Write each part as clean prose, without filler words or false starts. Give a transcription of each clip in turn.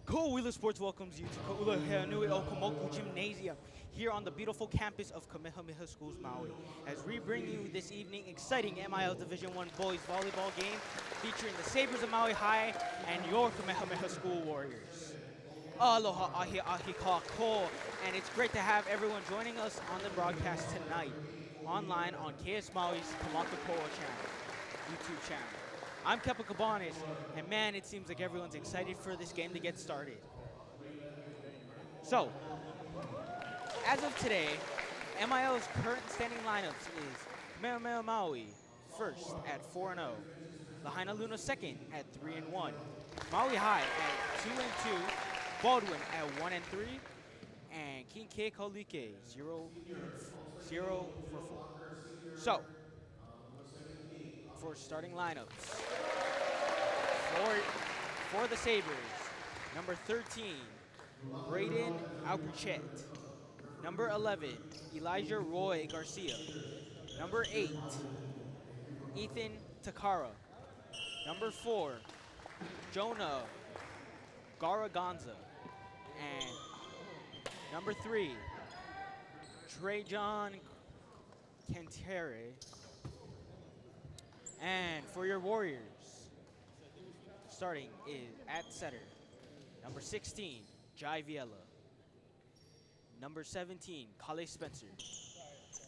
Ko'ula Sports welcomes you to Ko'ula Heanui Okamoku Gymnasium here on the beautiful campus of Kamehameha Schools, Maui, as we bring you this evening exciting MIL Division I boys volleyball game featuring the Sabers of Maui High and your Kamehameha School Warriors. Aloha ahi ahi ka ko, and it's great to have everyone joining us on the broadcast tonight, online on KS Maui's Kamaka Koa channel, YouTube channel. I'm Kepa Cabanis, and man, it seems like everyone's excited for this game to get started. So, as of today, MIL's current standing lineups is Kamehameha Maui first at 4-0, Lahaina Luna second at 3-1, Maui High at 2-2, Baldwin at 1-3, and Kinke Kaulike 0 for 4. So, for starting lineups, for the Sabers, number 13, Braden Albuchet. Number 11, Elijah Roy Garcia. Number 8, Ethan Takara. Number 4, Jonah Garaganza. And number 3, Trejon Cantere. And for your Warriors, starting is at setter, number 16, Jai Viella. Number 17, Kale Spencer.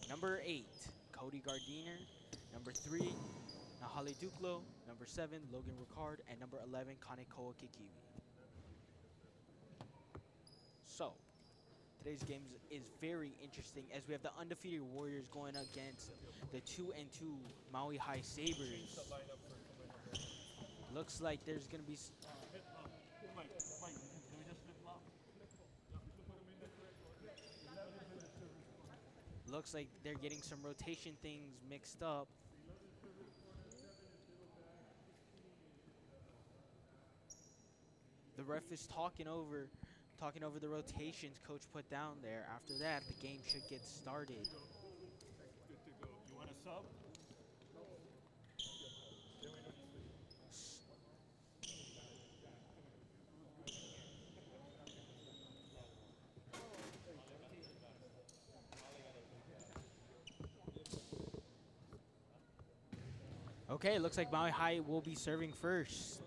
Number 8, Cody Gardiner. Number 3, Nahale Duklo. Number 7, Logan Ricard. And number 11, Kanekoa Kikiwi. So, today's game is very interesting as we have the undefeated Warriors going against the 2-2 Maui High Sabers. Looks like there's going to be... Looks like they're getting some rotation things mixed up. The ref is talking over the rotations coach put down there. After that, the game should get started. Good to go. You want a sub? Okay, looks like Maui High will be serving first.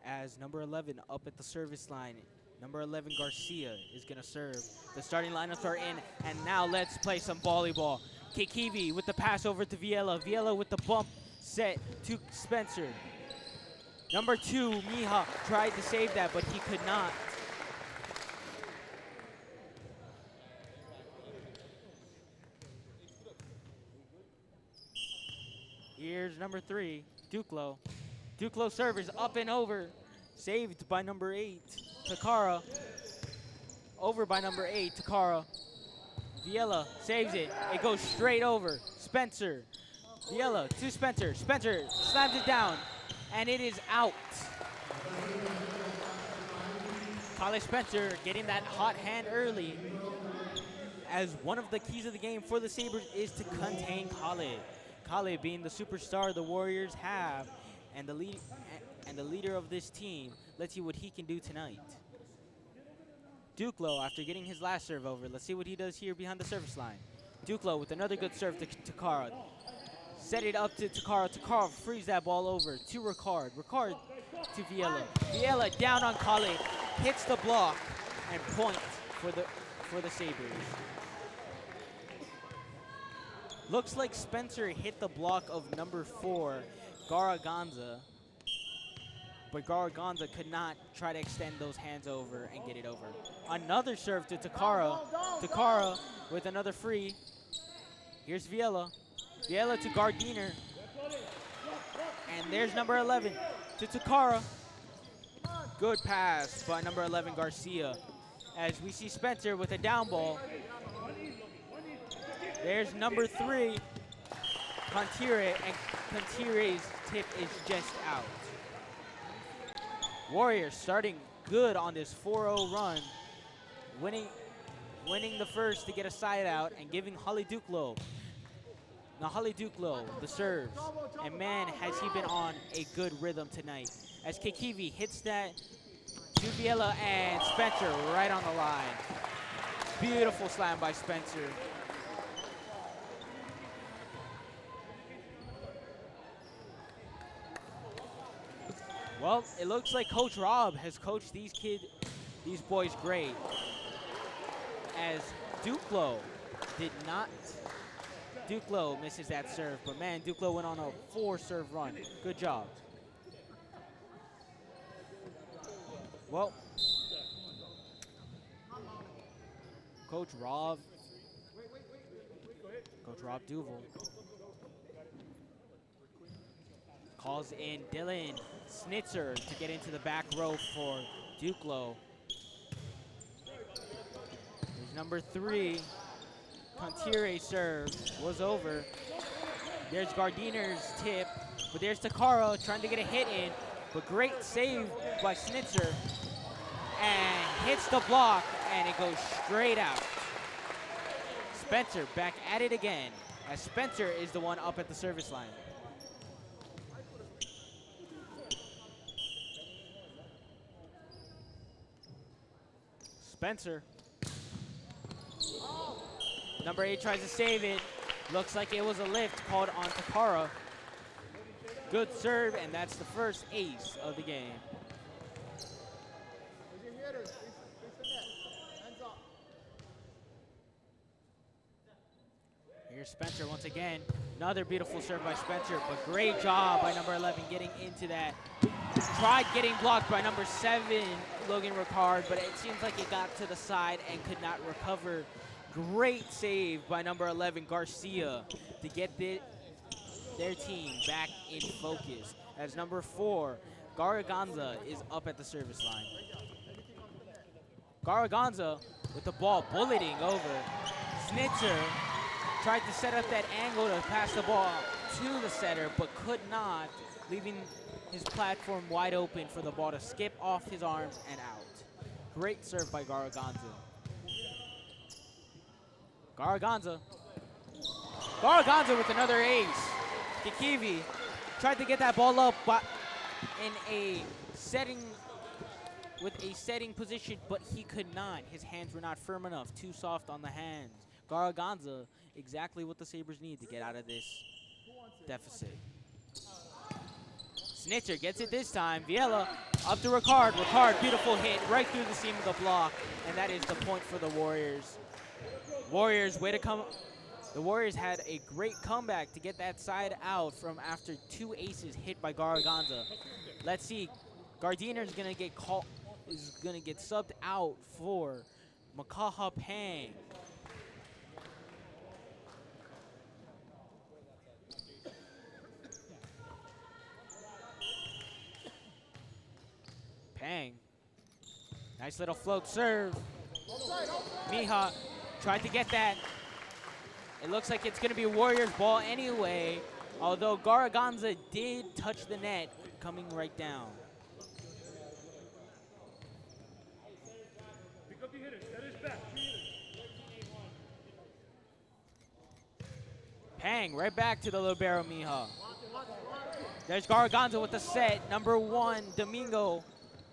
As number 11 up at the service line, number 11 Garcia is going to serve. The starting lineups are in, and now let's play some volleyball. Kekivi with the pass over to Viella. Viella with the bump set to Spencer. Number 2, Miha, tried to save that, but he could not. Here's number 3, Duklo. Duklo servers up and over. Saved by number 8, Takara. Over by number 8, Takara. Viella saves it. It goes straight over. Spencer. Viella to Spencer. Spencer slams it down, and it is out. Kale Spencer getting that hot hand early, as one of the keys of the game for the Sabres is to contain Kale. Kale being the superstar the Warriors have, and the leader of this team. Let's see what he can do tonight. Duklo, after getting his last serve over, let's see what he does here behind the service line. Duklo with another good serve to Takara. Set it up to Takara. Takara frees that ball over to Ricard. Ricard to Viella. Viella down on Kale, hits the block, and point for the Sabres. Looks like Spencer hit the block of number 4, Garaganza, but Garaganza could not try to extend those hands over and get it over. Another serve to Takara. Takara with another free. Here's Viella. Viella to Gardiner. And there's number 11 to Takara. Good pass by number 11, Garcia. As we see Spencer with a down ball. There's number 3, Contire, and Contire's tip is just out. Warriors starting good on this 4-0 run, winning the first to get a side out and giving Nahale Duklo the serves. And man, has he been on a good rhythm tonight. As Kekivi hits that to Viela and Spencer right on the line. Beautiful slam by Spencer. Well, it looks like Coach Rob has coached these boys great. As Duclos misses that serve, but man, Duclos went on a 4-serve run. Good job. Well, Coach Rob Duval calls in Dylan Snitzer to get into the back row for Duclos. There's number 3. Contire serve was over. There's Gardiner's tip, but there's Takara trying to get a hit in, but great save by Snitzer, and hits the block, and it goes straight out. Spencer back at it again, as Spencer is the one up at the service line. Spencer. Number 8 tries to save it. Looks like it was a lift called on Takara. Good serve, and that's the first ace of the game. Here's Spencer once again. Another beautiful serve by Spencer, but great job by number 11 getting into that. Tried getting blocked by number 7, Logan Ricard, but it seems like it got to the side and could not recover. Great save by number 11, Garcia, to get their team back in focus. As number 4, Garaganza is up at the service line. Garaganza with the ball bulleting over. Snitzer tried to set up that angle to pass the ball to the setter, but could not, leaving his platform wide open for the ball to skip off his arms and out. Great serve by Garaganza. Garaganza with another ace. Kikivi tried to get that ball up but in a setting position, but he could not. His hands were not firm enough, too soft on the hands. Garaganza, exactly what the Sabres need to get out of this deficit. Snitzer gets it this time. Viela up to Ricard. Ricard, beautiful hit right through the seam of the block, and that is the point for the Warriors. Warriors, way to come. The Warriors had a great comeback to get that side out from after 2 aces hit by Garaganza. Let's see. Gardiner is gonna get subbed out for Makaha Pang. Pang. Nice little float serve. Miha tried to get that. It looks like it's going to be a Warriors ball anyway, although Garaganza did touch the net, coming right down. Pick up the hitters. That is back. Pang right back to the libero Miha. There's Garaganza with the set. Number 1, Domingo,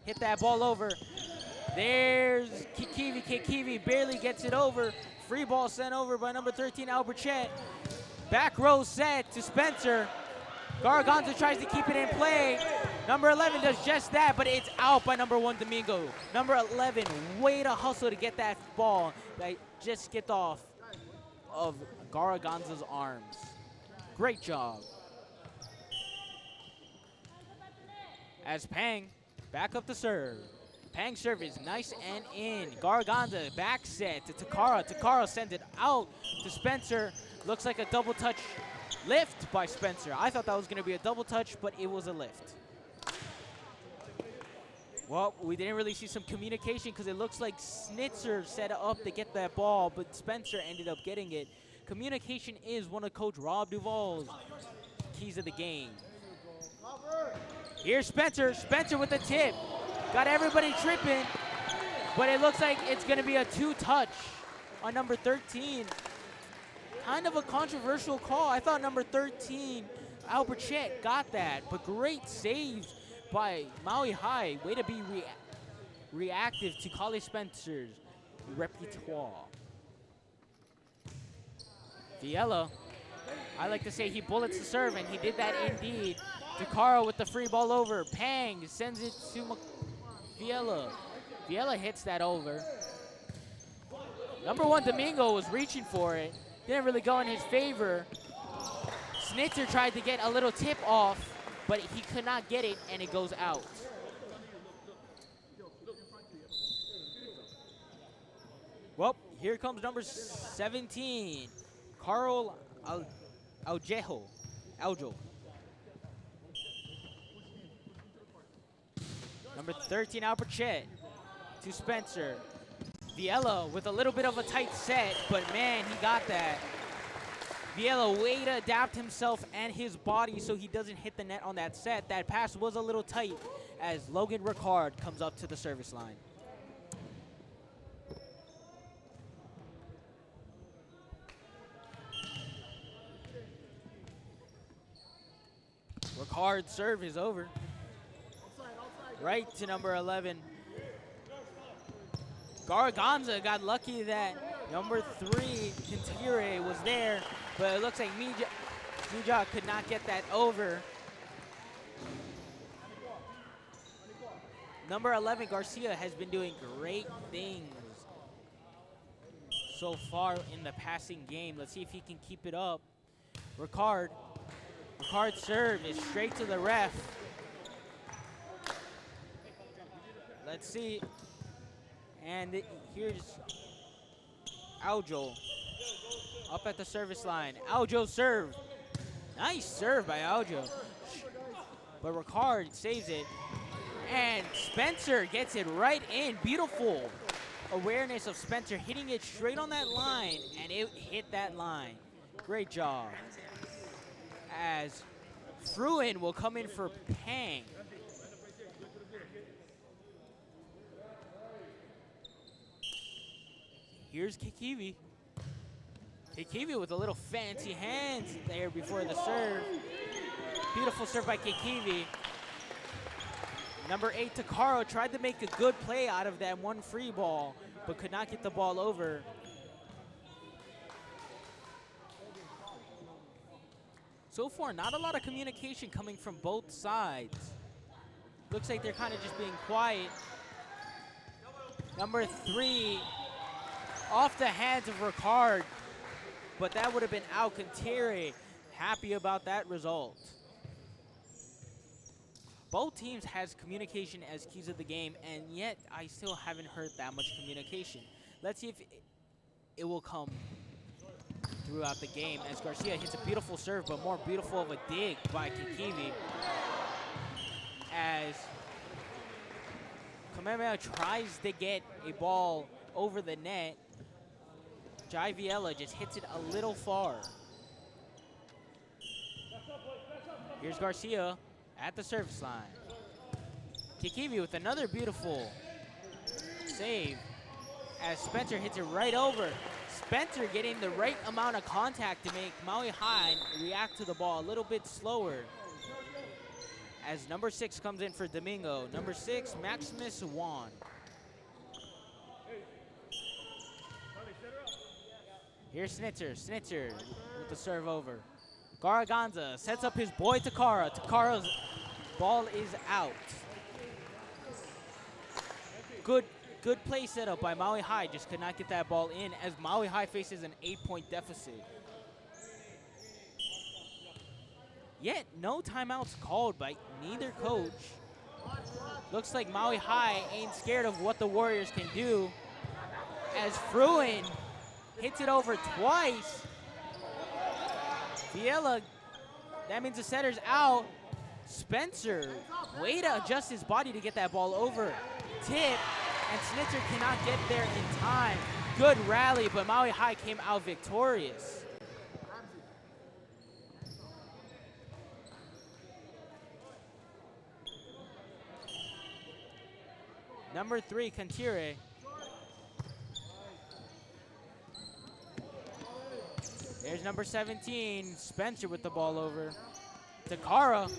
hit that ball over. There's Kikivi. Kikivi barely gets it over. Free ball sent over by number 13, Alberchet. Back row set to Spencer. Garaganza tries to keep it in play. Number 11 does just that, but it's out by number 1, Domingo. Number 11, way to hustle to get that ball that just skipped off of Garaganza's arms. Great job. As Pang back up the serve. Pang serve is nice and in. Garaganza back set to Takara. Takara sends it out to Spencer. Looks like a double touch lift by Spencer. I thought that was going to be a double touch, but it was a lift. Well, we didn't really see some communication because it looks like Snitzer set up to get that ball, but Spencer ended up getting it. Communication is one of Coach Rob Duval's keys of the game. Here's Spencer. Spencer with the tip. Got everybody tripping, but it looks like it's going to be a 2-touch on number 13. Kind of a controversial call. I thought number 13, Alberchet, got that, but great save by Maui High. Way to be reactive to Collie Spencer's repertoire. Viella, I like to say he bullets the serve, and he did that indeed. Takara with the free ball over. Pang sends it to Viella. Viella hits that over. Number 1, Domingo was reaching for it. Didn't really go in his favor. Snitzer tried to get a little tip off, but he could not get it, and it goes out. Well, here comes number 17, Carl Aljo. Number 13, Alperchet to Spencer. Viella with a little bit of a tight set, but man, he got that. Viella way to adapt himself and his body so he doesn't hit the net on that set. That pass was a little tight as Logan Ricard comes up to the service line. Ricard's serve is over. Right to number 11. Garganza got lucky that number 3, Quintire, was there, but it looks like Mija could not get that over. Number 11, Garcia, has been doing great things so far in the passing game. Let's see if he can keep it up. Ricard's serve is straight to the ref. Let's see. And here's Aljo up at the service line. Aljo serve. Nice serve by Aljo. But Ricard saves it. And Spencer gets it right in. Beautiful awareness of Spencer hitting it straight on that line. And it hit that line. Great job. As Fruin will come in for Pang. Here's Kikivi. Kikivi with a little fancy hands there before the serve. Beautiful serve by Kikivi. Number 8, Takaro, tried to make a good play out of that one free ball, but could not get the ball over. So far, not a lot of communication coming from both sides. Looks like they're kind of just being quiet. Number 3, off the hands of Ricard, but that would have been Alcantara. Happy about that result. Both teams has communication as keys of the game, and yet I still haven't heard that much communication. Let's see if it will come throughout the game as Garcia hits a beautiful serve, but more beautiful of a dig by Kikivi. As Kamehameha tries to get a ball over the net, Jai Viella just hits it a little far. Here's Garcia at the service line. Kikivi with another beautiful save as Spencer hits it right over. Spencer getting the right amount of contact to make Maui High react to the ball a little bit slower. As number 6 comes in for Domingo. Number 6, Maximus Juan. Here's Snitzer with the serve over. Garganza sets up his boy Takara. Takara's ball is out. Good play setup by Maui High, just could not get that ball in as Maui High faces an 8-point deficit. Yet no timeouts called by neither coach. Looks like Maui High ain't scared of what the Warriors can do as Fruin hits it over twice. Viella, that means the setter's out. Spencer, way to adjust his body to get that ball over. Tip, and Snitzer cannot get there in time. Good rally, but Maui High came out victorious. Number 3, Quintire. There's number 17, Spencer with the ball over. Takara.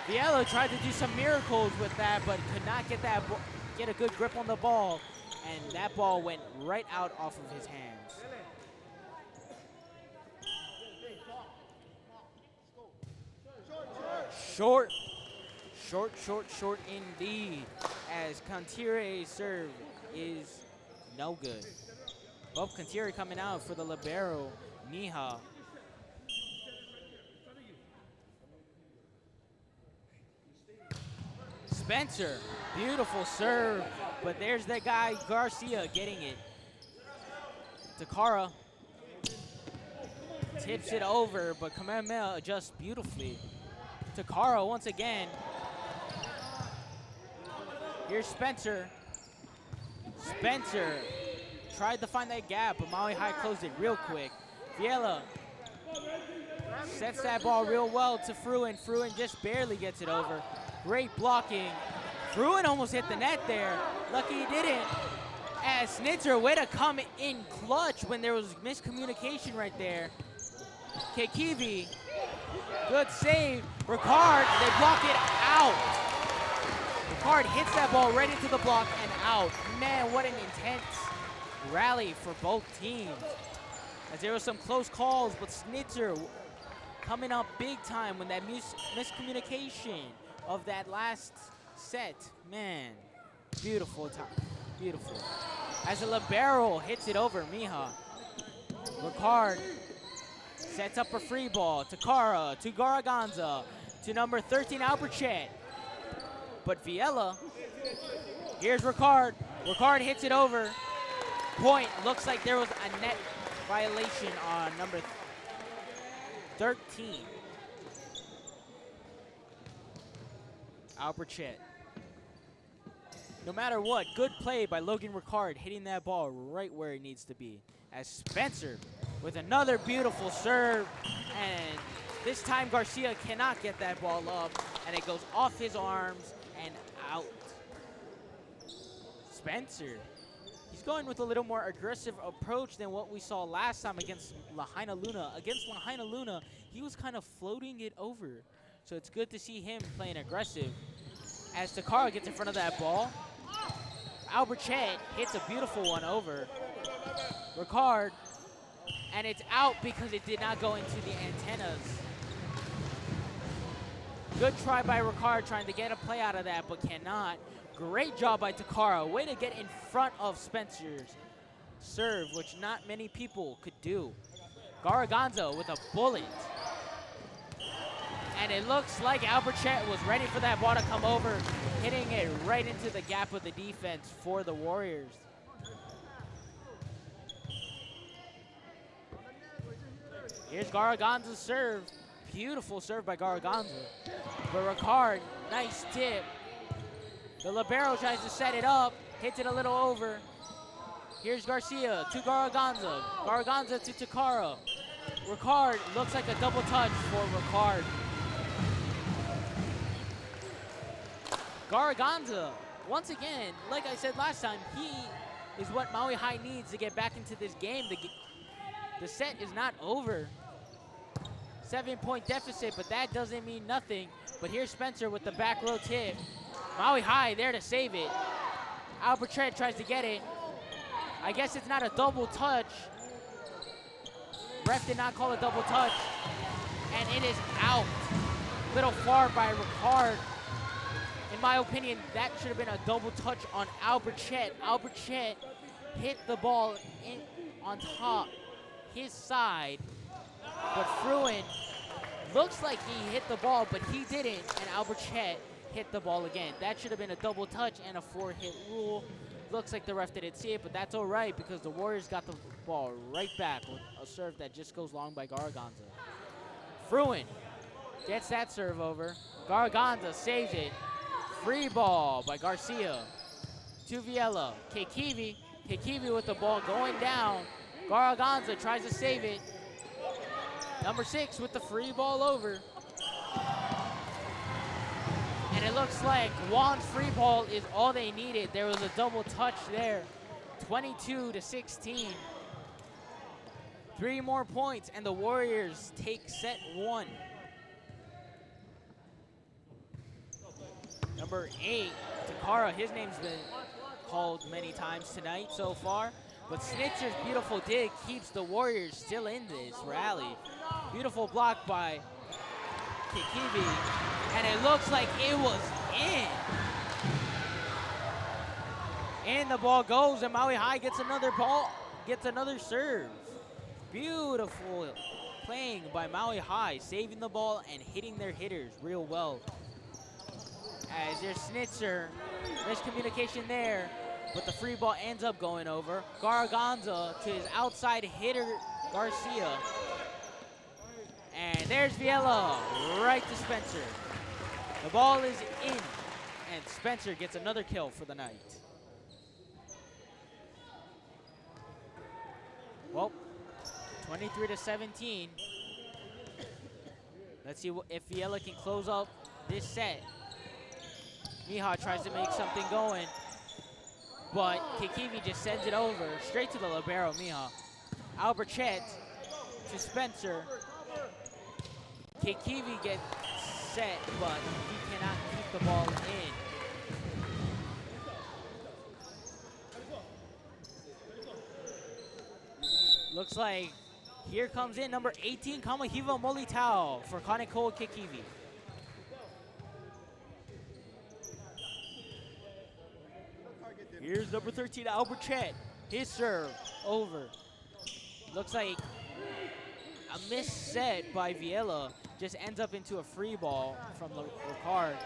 Viella tried to do some miracles with that, but could not get that get a good grip on the ball, and that ball went right out off of his hands. Short. Short indeed, as Contier's serve is no good. Bob Contier coming out for the libero, Mija. Spencer, beautiful serve, but there's that guy Garcia getting it. Takara tips it over, but Kamehameha adjusts beautifully. Takara once again. Here's Spencer. Spencer tried to find that gap, but Maui High closed it real quick. Viela sets that ball real well to Fruin. Fruin just barely gets it over. Great blocking. Fruin almost hit the net there. Lucky he didn't. As Snitzer, way to come in clutch when there was miscommunication right there. Kekivi, good save. Ricard, they block it out. Ricard hits that ball right into the block and out. Man, what an intense rally for both teams. As there were some close calls, but Snitzer coming up big time when that miscommunication of that last set. Man, beautiful time, beautiful. As a libero hits it over, Mija. Ricard sets up a free ball. Takara to Garaganza to number 13, Alberchet. But Viela, here's Ricard. Ricard hits it over. Point, looks like there was a net violation on number 13. Alberchet. No matter what, good play by Logan Ricard, hitting that ball right where it needs to be. As Spencer with another beautiful serve, and this time Garcia cannot get that ball up, and it goes off his arms and out. Spencer, he's going with a little more aggressive approach than what we saw last time against Lahaina Luna. Against Lahaina Luna, he was kind of floating it over. So it's good to see him playing aggressive. As Takara gets in front of that ball, Alberchet hits a beautiful one over Ricard, and it's out because it did not go into the antennas. Good try by Ricard trying to get a play out of that, but cannot. Great job by Takara. Way to get in front of Spencer's serve, which not many people could do. Garaganza with a bullet. And it looks like Alberchet was ready for that ball to come over, hitting it right into the gap of the defense for the Warriors. Here's Garaganza's serve. Beautiful serve by Garaganza. But Ricard, nice tip. The libero tries to set it up, hits it a little over. Here's Garcia to Garaganza. Garaganza to Takara. Ricard looks like a double touch for Ricard. Garaganza, once again, like I said last time, he is what Maui High needs to get back into this game. The set is not over. 7-point deficit, but that doesn't mean nothing. But here's Spencer with the back row tip. Maui High there to save it. Alberchet tries to get it. I guess it's not a double touch. Ref did not call a double touch. And it is out. Little far by Ricard. In my opinion, that should have been a double touch on Alberchet. Alberchet hit the ball on top, his side. But Fruin looks like he hit the ball, but he didn't. And Alberchet hit the ball again. That should have been a double touch and a 4-hit rule. Looks like the ref didn't see it, but that's all right because the Warriors got the ball right back with a serve that just goes long by Garaganza. Fruin gets that serve over. Garaganza saves it. Free ball by Garcia to Viela. Kekivi with the ball going down. Garaganza tries to save it. Number 6 with the free ball over. And it looks like Juan's free ball is all they needed. There was a double touch there. 22-16. 3 more points and the Warriors take set 1. Number 8, Takara, his name's been called many times tonight so far. But Snitzer's beautiful dig keeps the Warriors still in this rally. Beautiful block by Kikivi, and it looks like it was in. And the ball goes, and Maui High gets another ball, gets another serve. Beautiful playing by Maui High, saving the ball and hitting their hitters real well. As there's Snitzer, miscommunication there, but the free ball ends up going over. Garaganza to his outside hitter, Garcia. And there's Viella, right to Spencer. The ball is in, and Spencer gets another kill for the night. Well, 23-17. Let's see if Viella can close up this set. Miha tries to make something going, but Kikivi just sends it over straight to the libero, Miha. Alberchet to Spencer. Kikivi gets set, but he cannot keep the ball in. Looks like here comes in number 18, Kamahiva Molitao for Kaneko Kikivi. Here's number 13, Albert Chet. His serve over. Looks like a missed set by Viella just ends up into a free ball from Ricard.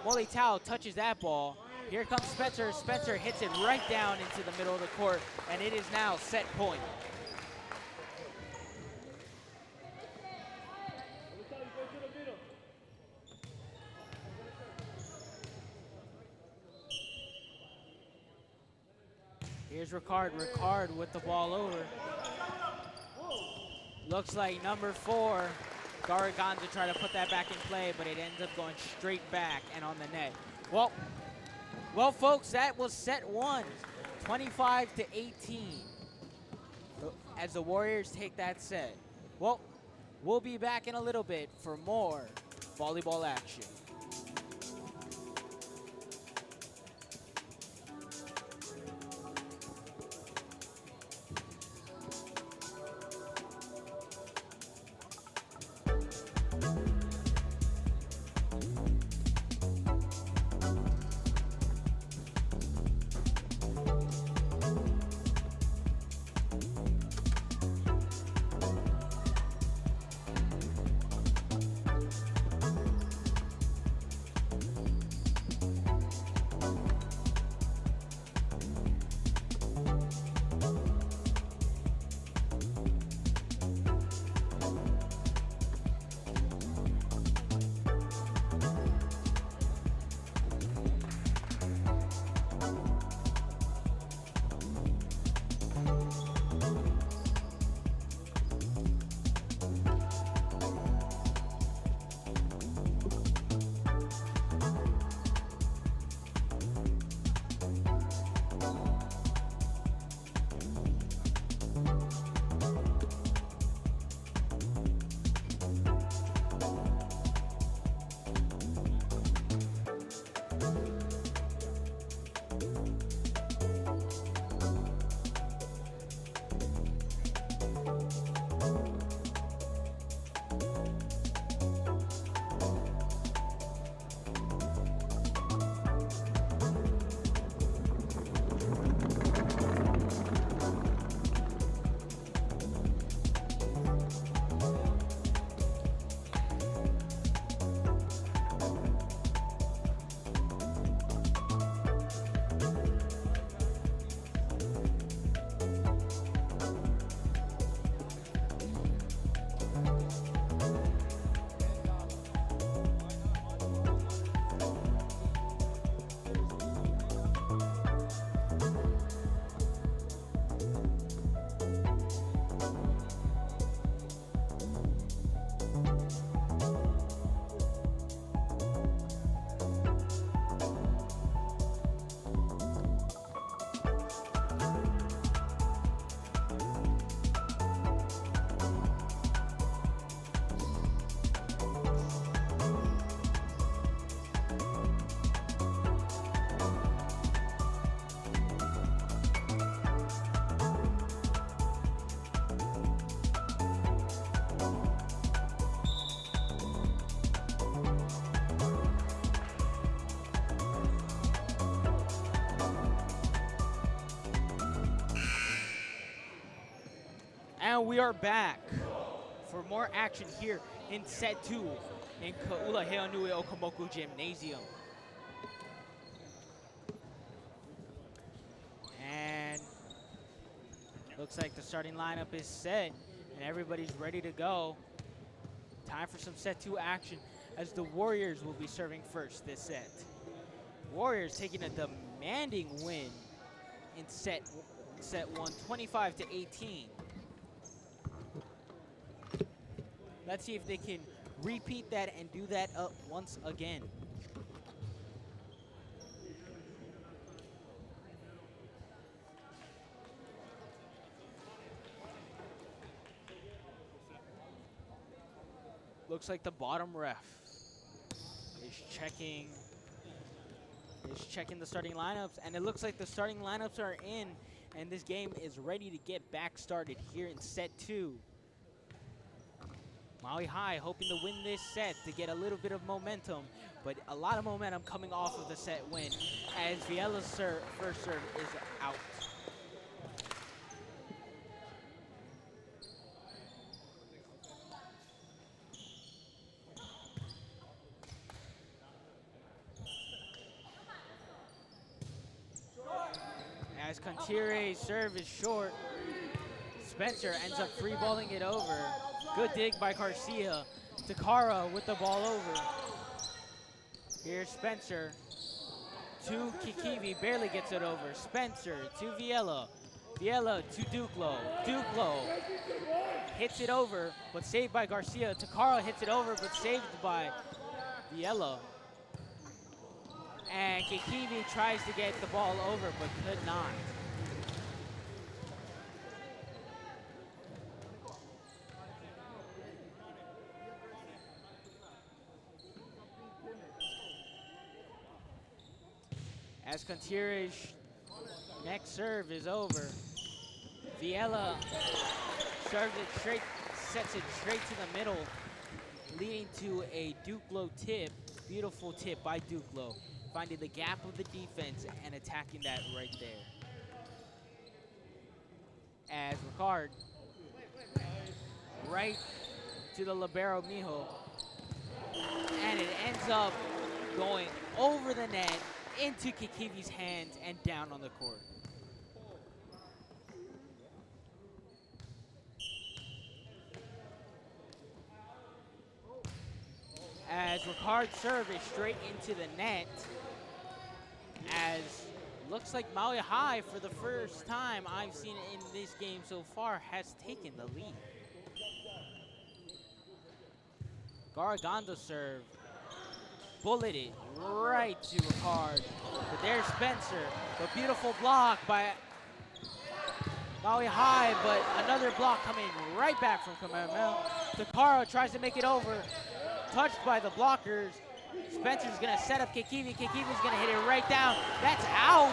Molitao touches that ball. Here comes Spencer. Spencer hits it right down into the middle of the court, and it is now set point. Here's Ricard. Ricard with the ball over. Looks like number 4, Garaganza tried to put that back in play, but it ends up going straight back and on the net. Well, folks, that was set 1, 25-18, as the Warriors take that set. Well, we'll be back in a little bit for more volleyball action. And we are back for more action here in set 2 in Ka'ula Heonui Okamoku Gymnasium. And looks like the starting lineup is set and everybody's ready to go. Time for some set 2 action as the Warriors will be serving first this set. Warriors taking a demanding win in set 1, 25-18. Let's see if they can repeat that and do that up once again. Looks like the bottom ref is checking the starting lineups, and it looks like the starting lineups are in, and this game is ready to get back started here in set 2. Maui High hoping to win this set to get a little bit of momentum, but a lot of momentum coming off of the set win as Viela's first serve is out. As Contire's serve is short, Spencer ends up free balling it over. Good dig by Garcia. Takara with the ball over. Here's Spencer to Kikivi, barely gets it over. Spencer to Viela. Viela to Duclo. Duclo hits it over, but saved by Garcia. Takara hits it over, but saved by Viela. And Kikivi tries to get the ball over, but could not. As Contire's next serve is over, Viela serves it straight, sets it straight to the middle, leading to a Duclo tip. Beautiful tip by Duclo, finding the gap of the defense and attacking that right there. As Ricard, right to the libero Miho, and it ends up going over the net, into Kikivi's hands and down on the court. As Ricard's serve is straight into the net, as looks like Maui High, for the first time I've seen it in this game so far, has taken the lead. Garaganza serve, bulleted right to Ricard. But there's Spencer, the beautiful block by Maui High, but another block coming right back from Kamehameha. Takara tries to make it over, touched by the blockers. Spencer's gonna set up Kikivi. Kikivi's gonna hit it right down. That's out.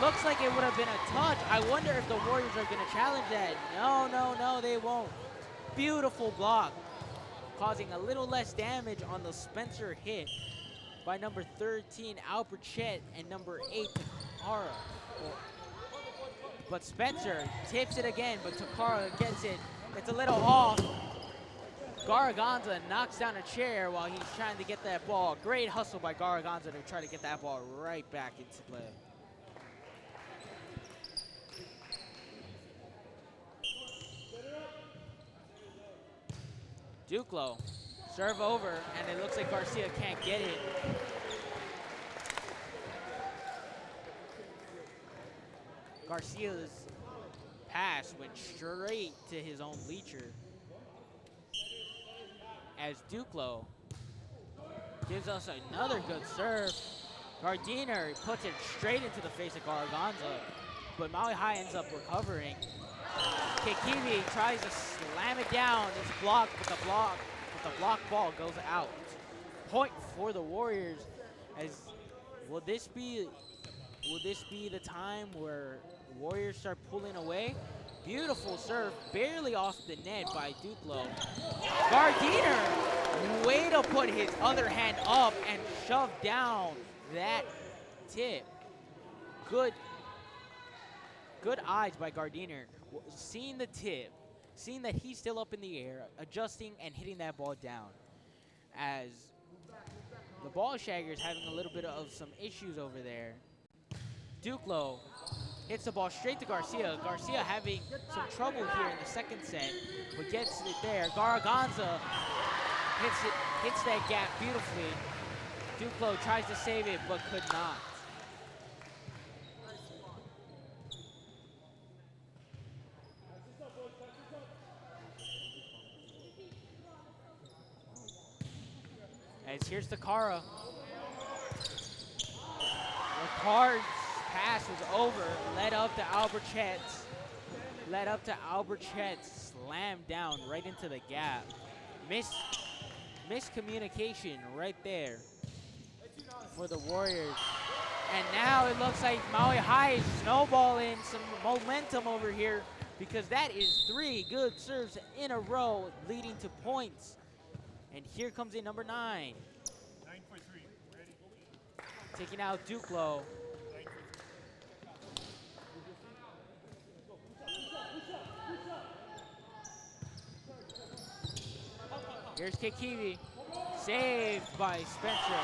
Looks like it would have been a touch. I wonder if the Warriors are gonna challenge that. No, they won't. Beautiful block, causing a little less damage on the Spencer hit by number 13, Albert Chet, and number 8, Takara. But Spencer tips it again, but Takara gets it. It's a little off. Garaganza knocks down a chair while he's trying to get that ball. Great hustle by Garaganza to try to get that ball right back into play. Duclo, serve over, and it looks like Garcia can't get it. Garcia's pass went straight to his own bleacher. As Duclo gives us another good serve. Gardiner puts it straight into the face of Garaganza, but Maui High ends up recovering. Kikivi tries to slam it down. It's blocked, but the block ball goes out. Point for the Warriors. As will this be the time where Warriors start pulling away? Beautiful serve, barely off the net by Duclo. Gardiner, way to put his other hand up and shove down that tip. Good eyes by Gardiner. Seeing the tip, seeing that he's still up in the air, adjusting and hitting that ball down. As the ball shagger's having a little bit of some issues over there. Duclo hits the ball straight to Garcia. Garcia having some trouble here in the second set, but gets it there. Garaganza hits that gap beautifully. Duclo tries to save it, but could not. As here's the Cara. Ricard's pass was over, led up to Alberchet's. Slammed down right into the gap. Miscommunication right there for the Warriors. And now it looks like Maui High is snowballing some momentum over here, because that is 3 good serves in a row leading to points. And here comes in number 9. 9 for 3. Ready? Taking out Duclo. 9 for 3. Here's Kekivi. Saved by Spencer.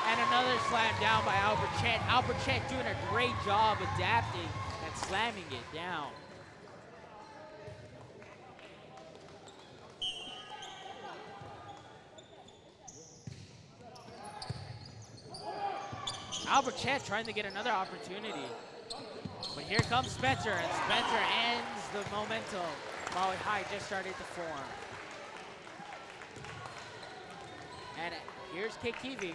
And another slam down by Alberchet. Alberchet doing a great job adapting and slamming it down. Alberchet trying to get another opportunity. But here comes Spencer, and Spencer ends the momentum. Maui High just started to form. And here's Kekivi.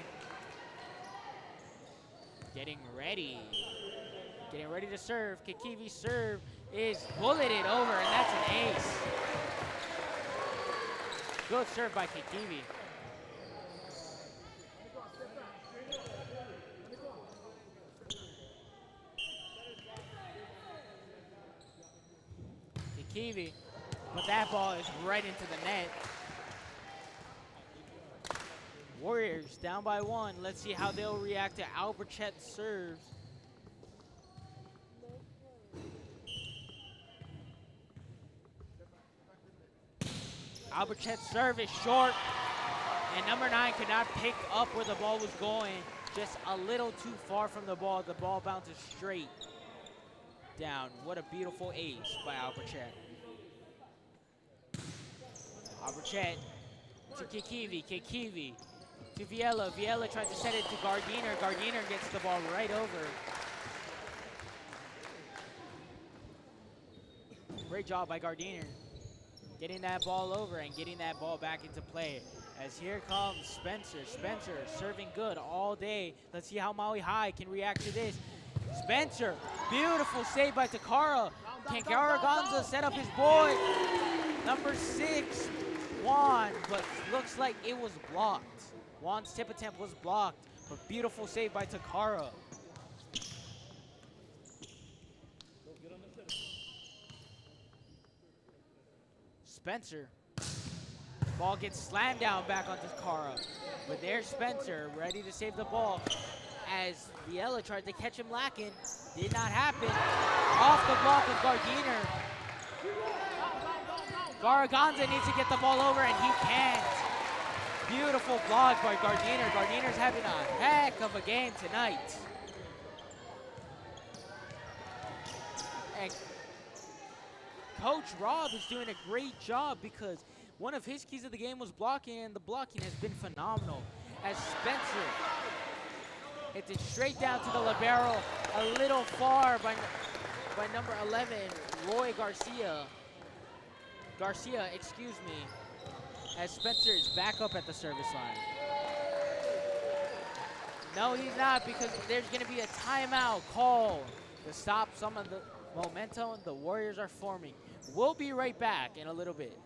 Getting ready to serve. Kekivi's serve is bulleted over, and that's an ace. Good serve by Kekivi. Kekivi, but that ball is right into the net. Warriors down by 1. Let's see how they'll react to Alberchet's serves. Alberchet's serve is short, and number 9 could not pick up where the ball was going. Just a little too far from the ball. The ball bounces straight down. What a beautiful ace by Alberchet. Alberchet to Kekivi. Kekivi to Viella. Viella tried to set it to Gardiner. Gardiner gets the ball right over. Great job by Gardiner. Getting that ball over and getting that ball back into play. As here comes Spencer. Spencer serving good all day. Let's see how Maui High can react to this. Spencer, beautiful save by Takara. Can Garaganza set up his boy? Number 6, Juan, but looks like it was blocked. Juan's tip attempt was blocked, but beautiful save by Takara. Spencer. Ball gets slammed down back onto Takara. But there's Spencer ready to save the ball. As Viella tried to catch him lacking, did not happen. Off the block of Gardiner. Garaganza needs to get the ball over, and he can't. Beautiful block by Gardiner. Gardiner's having a heck of a game tonight. And Coach Rob is doing a great job, because one of his keys of the game was blocking, and the blocking has been phenomenal. As Spencer hits it straight down to the libero, a little far by number 11, Roy Garcia. Garcia, excuse me, as Spencer is back up at the service line. No, he's not, because there's going to be a timeout call to stop some of the momentum the Warriors are forming. We'll be right back in a little bit.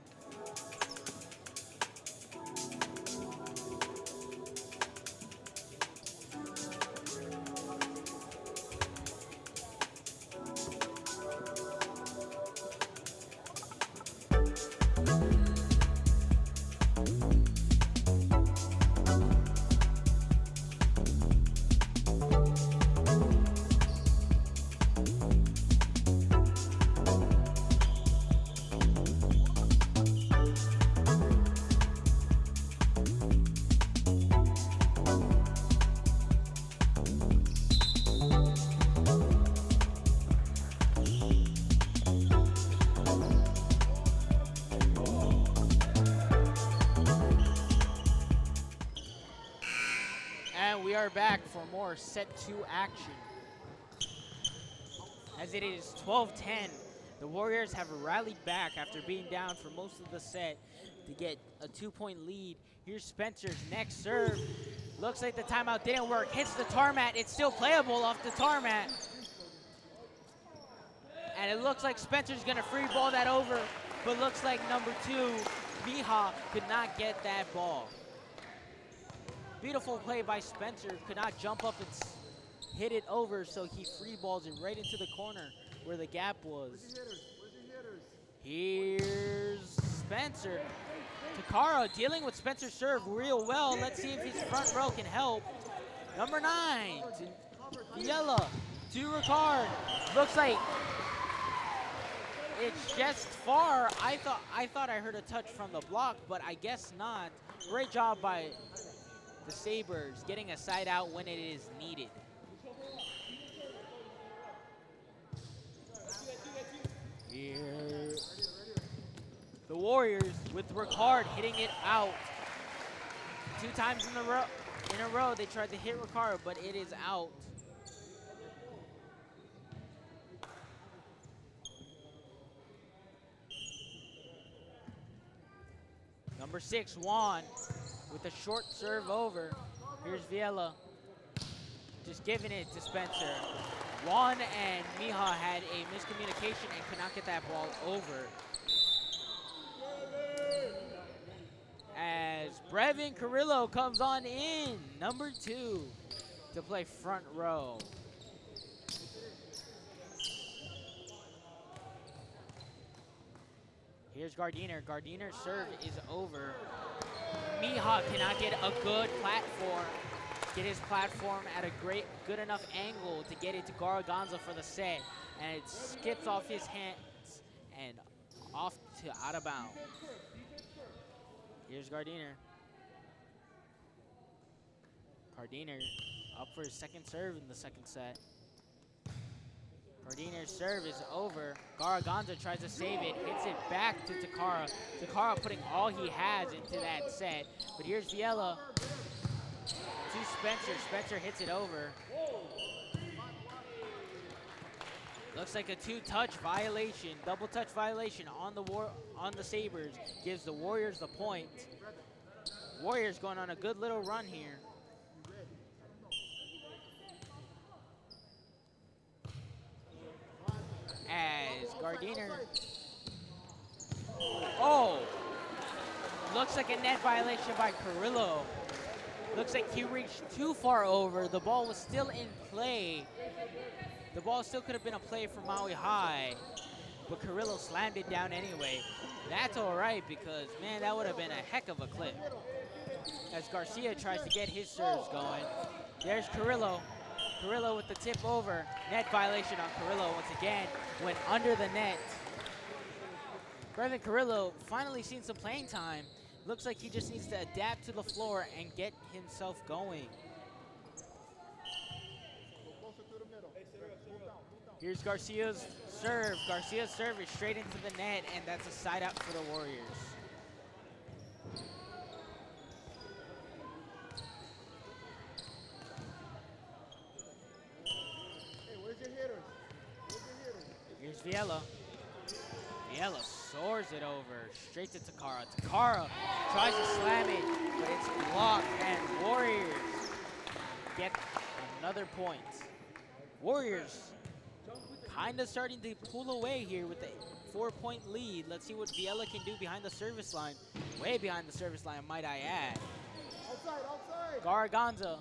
are back for more set 2 action. As it is 12-10, the Warriors have rallied back after being down for most of the set to get a 2-point lead. Here's Spencer's next serve. Looks like the timeout didn't work. Hits the tarmac. It's still playable off the tarmac. And it looks like Spencer's gonna free ball that over, but looks like number 2, Miha, could not get that ball. Beautiful play by Spencer, could not jump up and hit it over, so he free balls it right into the corner where the gap was. Here's Spencer. Takara dealing with Spencer's serve real well. Let's see if his front row can help. Number 9, Viella to Ricard. Looks like it's just far. I thought I heard a touch from the block, but I guess not. Great job by the Sabers getting a side out when it is needed. Here, the Warriors with Ricard hitting it out. 2 times in a row they tried to hit Ricard, but it is out. Number 6, Juan, with a short serve over. Here's Viella, just giving it to Spencer. Juan and Miha had a miscommunication and could not get that ball over. As Brevin Carrillo comes on in, number 2, to play front row. Here's Gardiner. Gardiner's serve is over. Miha cannot get a good platform. Get his platform at a good enough angle to get it to Garaganza for the set. And it skips off his hands and off to out of bounds. Here's Gardiner. Gardiner up for his second serve in the second set. Gardiner's serve is over. Garaganza tries to save it, hits it back to Takara. Takara putting all he has into that set. But here's Viella to Spencer. Spencer hits it over. Looks like a 2-touch violation, double touch violation on the Sabers. Gives the Warriors the point. Warriors going on a good little run here. As Gardiner, looks like a net violation by Carrillo. Looks like he reached too far over. The ball was still in play. The ball still could have been a play for Maui High, but Carrillo slammed it down anyway. That's all right because, man, that would have been a heck of a clip. As Garcia tries to get his serves going. There's Carrillo. Carrillo with the tip over. Net violation on Carrillo once again. Went under the net. Brevin Carrillo finally seen some playing time. Looks like he just needs to adapt to the floor and get himself going. Here's Garcia's serve. Garcia's serve is straight into the net, and that's a side out for the Warriors. Here's Viella. Viella soars it over, straight to Takara. Takara tries to slam it, but it's blocked, and Warriors get another point. Warriors kind of starting to pull away here with a 4-point lead. Let's see what Viella can do behind the service line. Way behind the service line, might I add. Outside. Garaganza.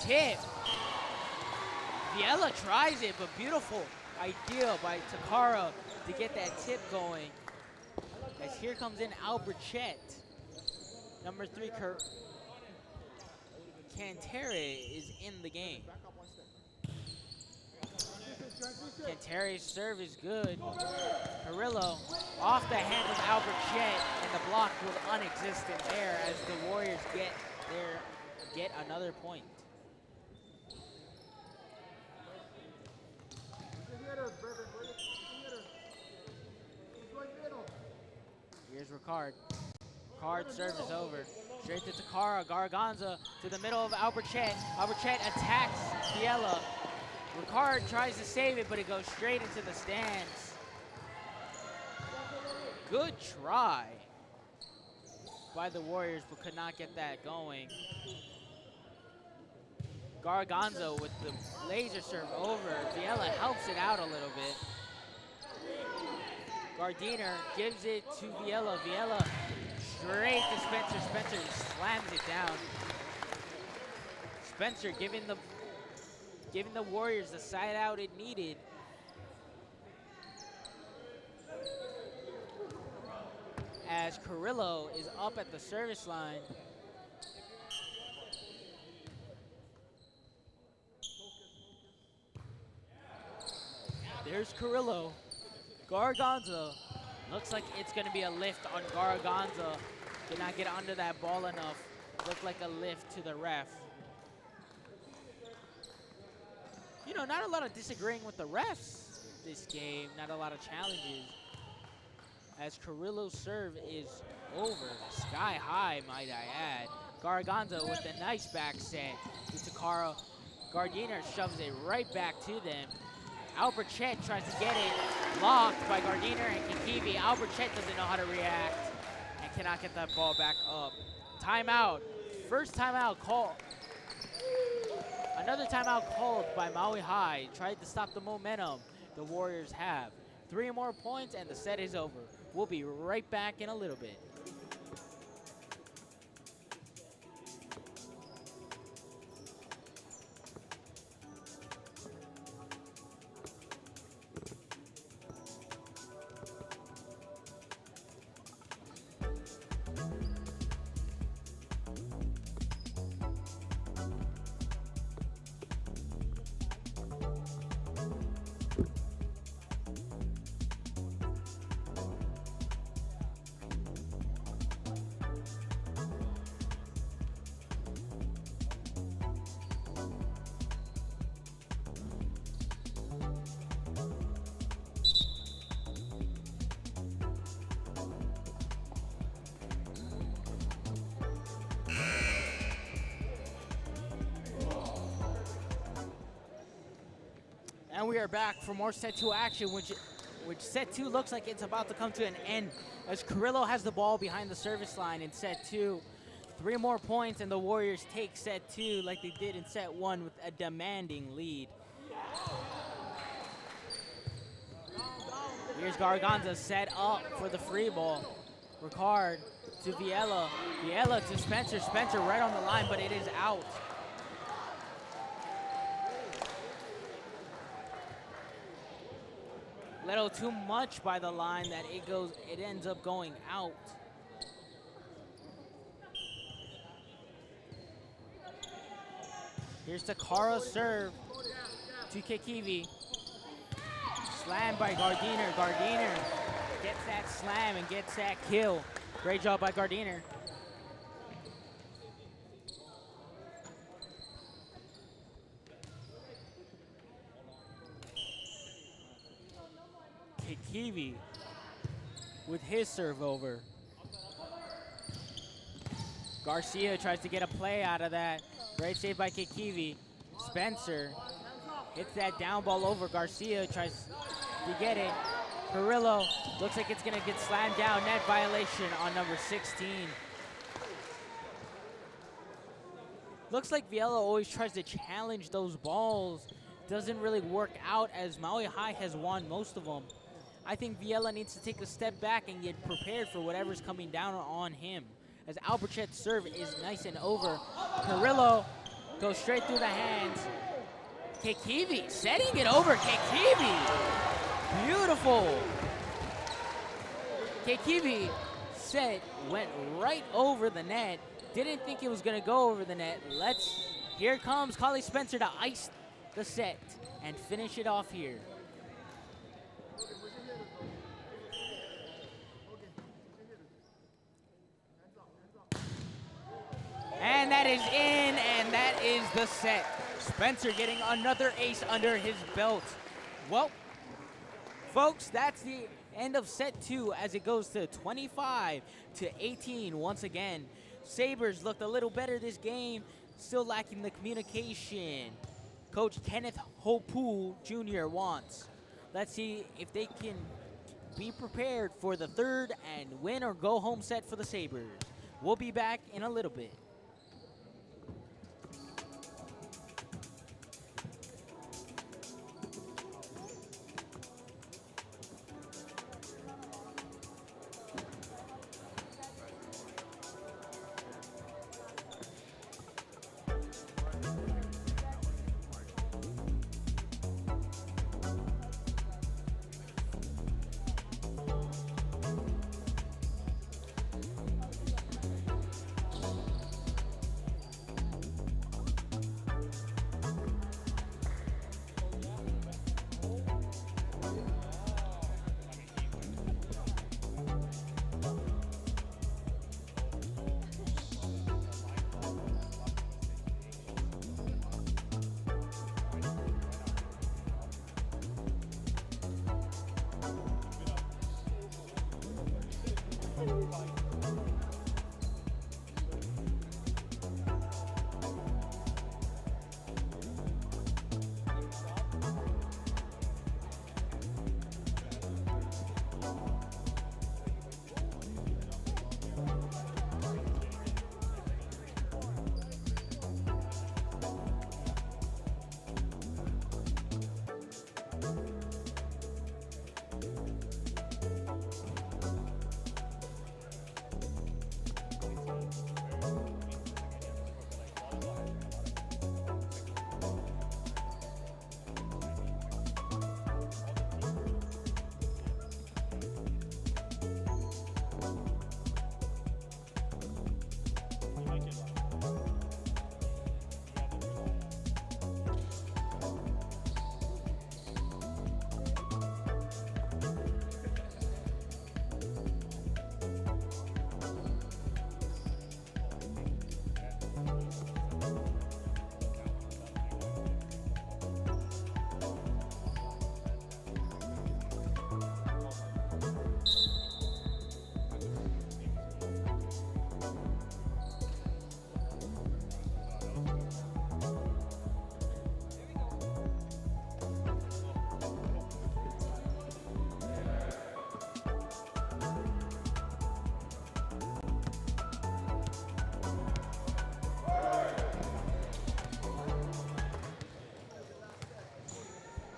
Tip. Viella tries it, but beautiful idea by Takara to get that tip going. As here comes in Alberchet. Number 3, Cantare is in the game. Cantare's serve is good. Carrillo off the hands of Alberchet, and the block was unexistent there as the Warriors get another point. Here's Ricard. Ricard serve is over. Straight to Takara. Garganza to the middle of Alberchet. Alberchet attacks Fiella. Ricard tries to save it, but it goes straight into the stands. Good try by the Warriors, but could not get that going. Garganzo with the laser serve over. Fiella helps it out a little bit. Gardiner gives it to Fiella. Fiella straight to Spencer. Spencer slams it down. Spencer giving the Warriors the side out it needed. As Carrillo is up at the service line. There's Carrillo. Garganza. Looks like it's going to be a lift on Garganza. Did not get under that ball enough. Looked like a lift to the ref. You know, not a lot of disagreeing with the refs this game. Not a lot of challenges. As Carrillo's serve is over. Sky high, might I add. Garganza with a nice back set to Takara. Gardiner shoves it right back to them. Alberchet tries to get it locked by Gardiner and Kikivi. Alberchet doesn't know how to react and cannot get that ball back up. Timeout. First timeout call. Another timeout called by Maui High. Tried to stop the momentum the Warriors have. 3 more points and the set is over. We'll be right back in a little bit. And we are back for more set 2 action, which set 2 looks like it's about to come to an end as Carrillo has the ball behind the service line in set 2. 3 more points and the Warriors take set 2 like they did in set 1 with a demanding lead. Here's Garganza set up for the free ball. Ricard to Viella. Viella to Spencer. Spencer right on the line, but it is out. Little too much by the line that it ends up going out. Here's Takara's serve to Kikivi. Slammed by Gardiner. Gardiner gets that slam and gets that kill. Great job by Gardiner. Kikivi with his serve over. Garcia tries to get a play out of that. Great save by Kikivi. Spencer hits that down ball over. Garcia tries to get it. Carrillo looks like it's going to get slammed down. Net violation on number 16. Looks like Viella always tries to challenge those balls. Doesn't really work out as Maui High has won most of them. I think Viella needs to take a step back and get prepared for whatever's coming down on him. As Alberchet's serve is nice and over. Carrillo goes straight through the hands. Kikivi setting it over. Kikivi, beautiful. Kikivi set, went right over the net. Didn't think it was gonna go over the net. Here comes Collie Spencer to ice the set and finish it off here. And that is in, and that is the set. Spencer getting another ace under his belt. Well, folks, that's the End of set 2 as it goes to 25-18 once again. Sabers looked a little better this game, still lacking the communication. Coach Kenneth Hopu Jr. wants. Let's see if they can be prepared for the third and win or go home set for the Sabers. We'll be back in a little bit.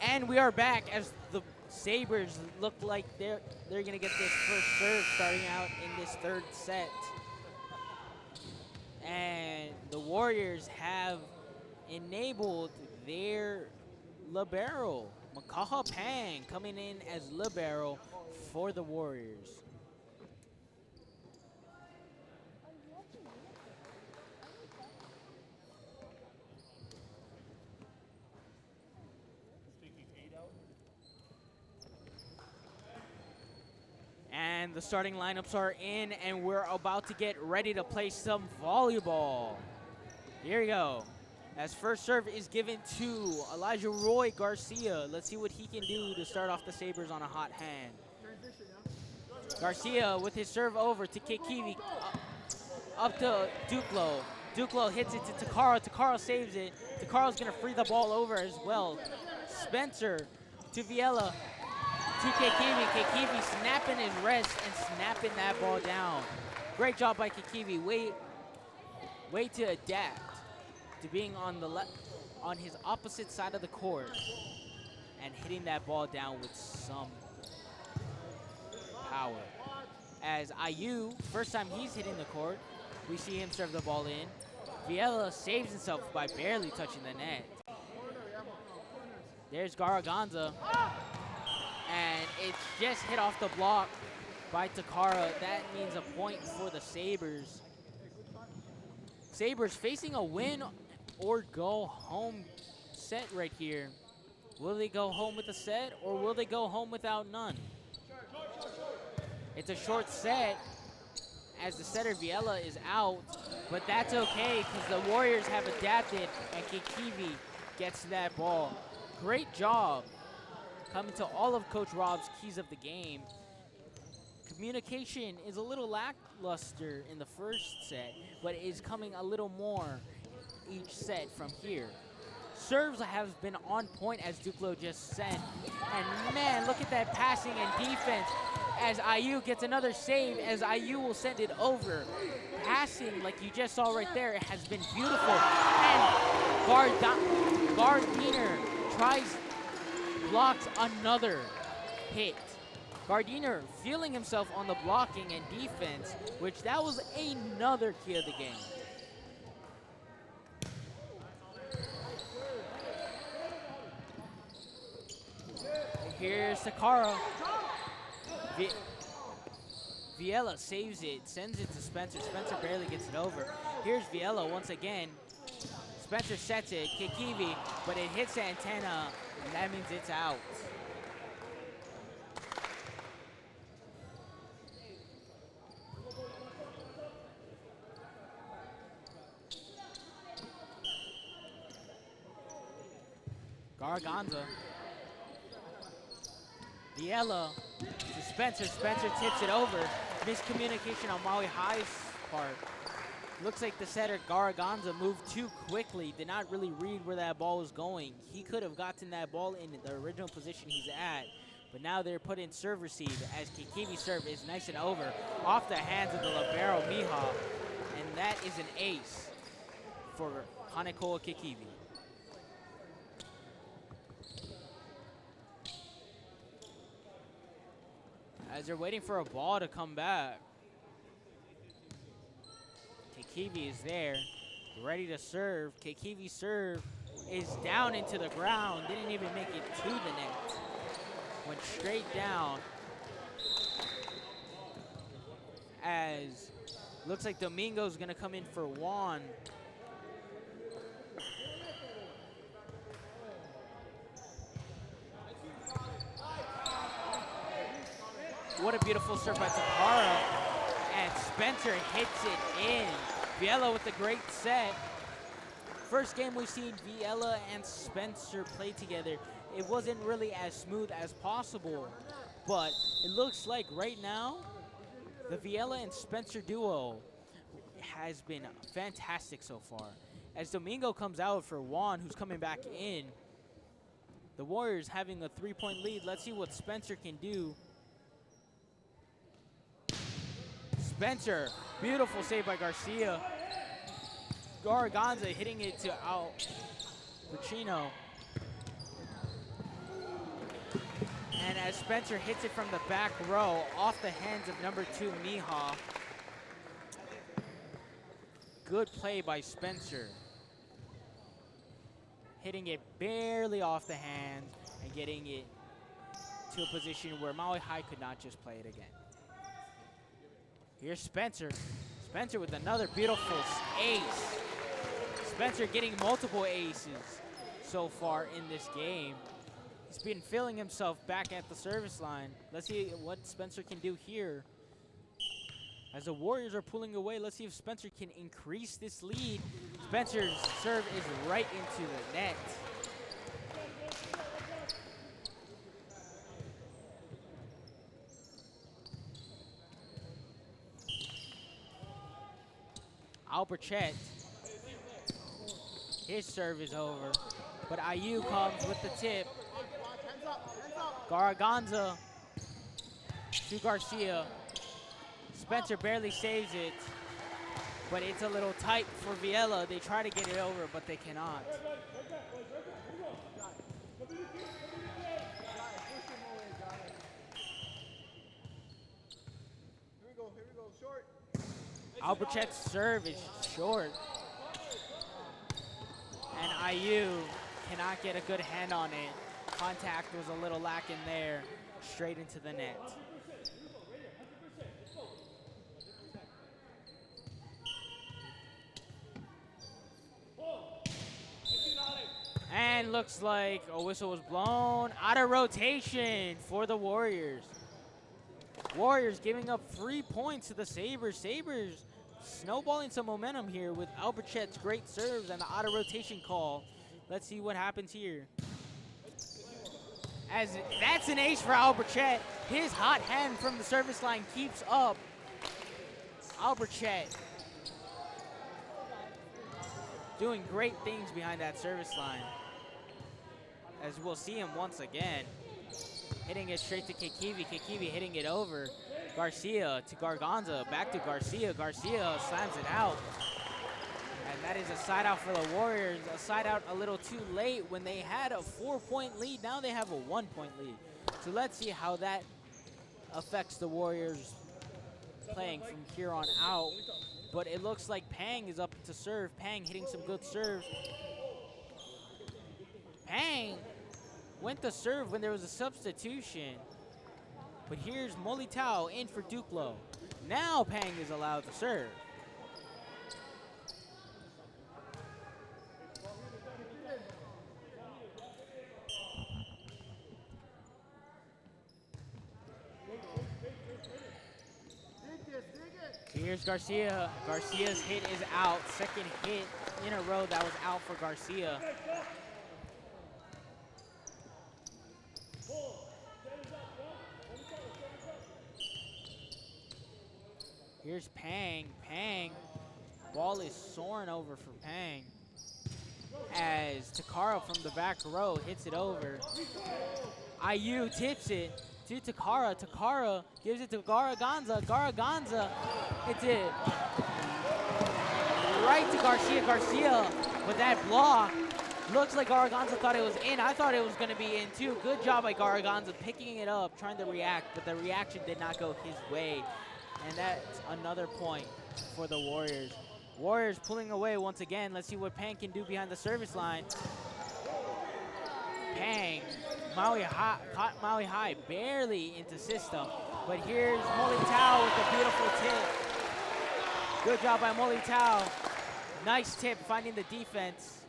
And we are back as the Sabers look like they're gonna get this first serve starting out in this third set. And the Warriors have enabled their libero. Makaha Pang coming in as libero for the Warriors. And the starting lineups are in, and we're about to get ready to play some volleyball. Here we go. As first serve is given to Elijah Roy Garcia. Let's see what he can do to start off the Sabers on a hot hand. Garcia with his serve over to Kekivi, up to Duclo. Duclo hits it to Takaro. Takaro saves it. Takaro's gonna free the ball over as well. Spencer to Viella. To Kekivi. Kekivi snapping his wrist and snapping that ball down. Great job by Kekivi. Way to adapt to being on the on his opposite side of the court and hitting that ball down with some power. As IU, first time he's hitting the court, we see him serve the ball in. Viella saves himself by barely touching the net. There's Garaganza. And it's just hit off the block by Takara. That means a point for the Sabers. Sabers facing a win or go home set right here. Will they go home with a set or will they go home without none? It's a short set as the setter Viella is out, but that's okay because the Warriors have adapted and Kekivi gets that ball. Great job coming to all of Coach Rob's keys of the game. Communication is a little lackluster in the first set, but is coming a little more each set from here. Serves have been on point, as Duclo just said. And man, look at that passing and defense as IU gets another save, as IU will send it over. Passing, like you just saw right there, it has been beautiful. And Gardiner blocks another hit. Gardiner feeling himself on the blocking and defense, which that was another key of the game. Here's Sakara. Viella saves it, sends it to Spencer. Spencer barely gets it over. Here's Viella once again. Spencer sets it, Kikivi, but it hits the antenna, and that means it's out. Garaganza. Viella to Spencer. Spencer tips it over. Miscommunication on Maui High's part. Looks like the setter Garaganza moved too quickly. Did not really read where that ball was going. He could have gotten that ball in the original position he's at. But now they're put in serve receive as Kikivi's serve is nice and over. Off the hands of the libero Miha. And that is an ace for Hanekoa Kikivi. As they're waiting for a ball to come back. Kikivi is there, ready to serve. Kikivi's serve is down into the ground. Didn't even make it to the net. Went straight down. As looks like Domingo's gonna come in for Juan. What a beautiful serve by Takara. And Spencer hits it in. Viella with a great set. First game we've seen Viella and Spencer play together. It wasn't really as smooth as possible, but it looks like right now, the Viella and Spencer duo has been fantastic so far. As Domingo comes out for Juan, who's coming back in, the Warriors having a 3-point lead. Let's see what Spencer can do. Spencer, beautiful save by Garcia. Garaganza hitting it to Al Pacino. And as Spencer hits it from the back row, off the hands of number 2, Miha. Good play by Spencer. Hitting it barely off the hands and getting it to a position where Maui High could not just play it again. Here's Spencer. Spencer with another beautiful ace. Spencer getting multiple aces so far in this game. He's been feeling himself back at the service line. Let's see what Spencer can do here. As the Warriors are pulling away, let's see if Spencer can increase this lead. Spencer's serve is right into the net. Alberchet, his serve is over, but IU comes with the tip. Garaganza to Garcia. Spencer barely saves it, but it's a little tight for Viella. They try to get it over, but they cannot. Alberchet's serve is short. And IU cannot get a good hand on it. Contact was a little lacking there. Straight into the net. And looks like a whistle was blown. Out of rotation for the Warriors. Warriors giving up 3 points to the Sabers. Sabers snowballing some momentum here with Alberchet's great serves and the auto rotation call. Let's see what happens here. As that's an ace for Alberchet. His hot hand from the service line keeps up. Alberchet doing great things behind that service line. As we'll see him once again. Hitting it straight to Kekivi. Kekivi hitting it over. Garcia to Garganza. Back to Garcia. Garcia slams it out. And that is a side out for the Warriors. A side out a little too late when they had a 4-point lead. Now they have a 1-point lead. So let's see how that affects the Warriors playing from here on out. But it looks like Pang is up to serve. Pang hitting some good serves. Pang went to serve when there was a substitution. But here's Molitao in for Duclo. Now Pang is allowed to serve. Here's Garcia. Garcia's hit is out. Second hit in a row that was out for Garcia. Here's Pang. Pang. Ball is soaring over for Pang. As Takara from the back row hits it over. IU tips it to Takara. Takara gives it to Garaganza. Garaganza hits it right to Garcia. Garcia with that block. Looks like Garaganza thought it was in. I thought it was going to be in too. Good job by Garaganza picking it up, trying to react, but the reaction did not go his way. And that's another point for the Warriors. Warriors pulling away once again. Let's see what Pang can do behind the service line. Pang, Maui High, caught Maui High barely into system. But here's Molitao with the beautiful tip. Good job by Molitao. Nice tip finding the defense.